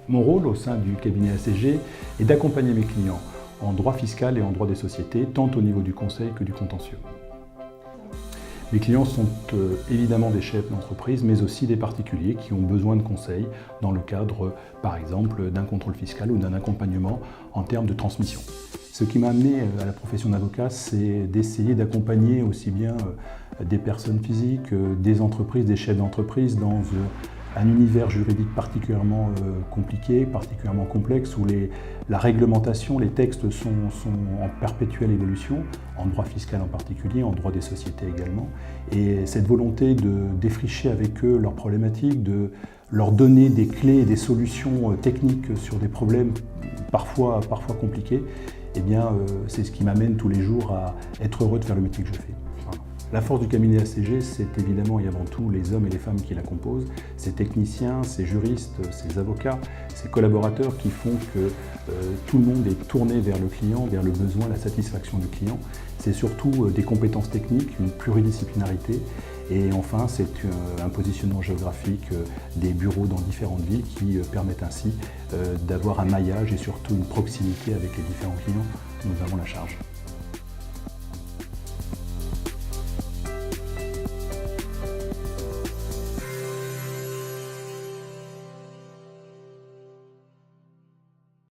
Mon rôle au sein du cabinet ACG est d'accompagner mes clients en droit fiscal et en droit des sociétés, tant au niveau du conseil que du contentieux. Mes clients sont évidemment des chefs d'entreprise, mais aussi des particuliers qui ont besoin de conseils dans le cadre, par exemple, d'un contrôle fiscal ou d'un accompagnement en termes de transmission. Ce qui m'a amené à la profession d'avocat, c'est d'essayer d'accompagner aussi bien des personnes physiques, des entreprises, des chefs d'entreprise dans un univers juridique particulièrement compliqué, particulièrement complexe, où la réglementation, les textes sont en perpétuelle évolution, en droit fiscal en particulier, en droit des sociétés également. Et cette volonté de défricher avec eux leurs problématiques, de leur donner des clés et des solutions techniques sur des problèmes parfois compliqués, eh bien, c'est ce qui m'amène tous les jours à être heureux de faire le métier que je fais. Voilà. La force du cabinet ACG, c'est évidemment et avant tout les hommes et les femmes qui la composent, ces techniciens, ces juristes, ces avocats, ces collaborateurs qui font que tout le monde est tourné vers le client, vers le besoin, la satisfaction du client. C'est surtout des compétences techniques, une pluridisciplinarité et enfin c'est un positionnement géographique des bureaux dans différentes villes qui permettent ainsi d'avoir un maillage et surtout une proximité avec les différents clients dont nous avons la charge.